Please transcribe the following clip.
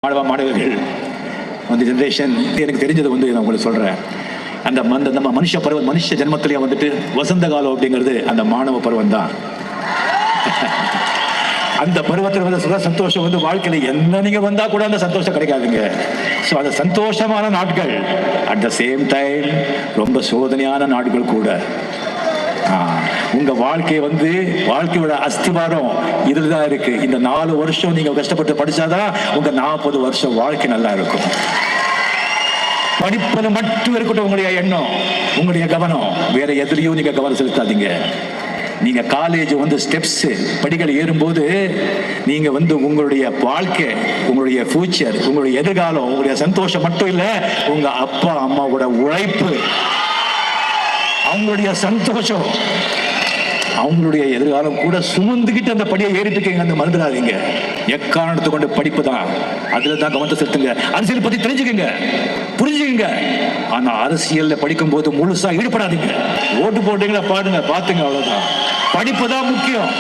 மாணவர்கள் வந்து ஜென்ரேஷன் எனக்கு தெரிஞ்சதை வந்து நான் உங்களுக்கு சொல்கிறேன். அந்த நம்ம மனுஷ பருவம், மனுஷ ஜென்மத்திலேயே வந்துட்டு வசந்த காலம் அப்படிங்கிறது அந்த மாணவ பருவம் தான். அந்த பருவத்தில் வந்து சுக சந்தோஷம் வந்து வாழ்க்கையில் என்ன நீங்கள் வந்தால் கூட அந்த சந்தோஷம் கிடைக்காதுங்க. ஸோ அந்த சந்தோஷமான நாட்கள் அட் த சேம் டைம் ரொம்ப சோதனையான நாட்கள் கூட. உங்க வாழ்க்கை வந்து வாழ்க்கையோட அஸ்திவாரம் இதுல தான் இருக்கு. இந்த 4 வருஷம் நீங்க கஷ்டப்பட்டு படிச்சாதான் உங்க 40 வருஷம் வாழ்க்கை நல்லா இருக்கும். படிப்பது மட்டும் இருக்கட்டும் உங்களுடைய எண்ணம், உங்களுடைய கவனம். வேற எதுலையும் நீங்க கவனம் செலுத்தாதீங்க. நீங்க காலேஜ் வந்து ஸ்டெப்ஸ் படிகள் ஏறும்போது நீங்க வந்து உங்களுடைய வாழ்க்கை, உங்களுடைய ஃபியூச்சர், உங்களுடைய எதிர்காலம், உங்களுடைய சந்தோஷம் மட்டும் இல்ல, உங்க அப்பா அம்மாவோட உழைப்பு, அவங்களுடைய சந்தோஷம், அவங்களுடைய எதிர்காலம் கூட சுமந்துக்கிட்டு அந்த படியை ஏறிட்டு இருக்கீங்க. அந்த மறந்துடாதீங்க. எக்காரணத்தை கொண்டு படிப்பு தான், அதுல தான் கவனத்தை செலுத்துங்க. அரசியல் பத்தி தெரிஞ்சுக்கங்க, புரிஞ்சுக்கங்க. ஆனா அரசியல்ல படிக்கும் போது முழுசா ஈடுபடாதீங்க. ஓட்டு போட்டீங்களா பாடுங்க, பாத்துங்க, அவ்வளவுதான். படிப்பு தான் முக்கியம்.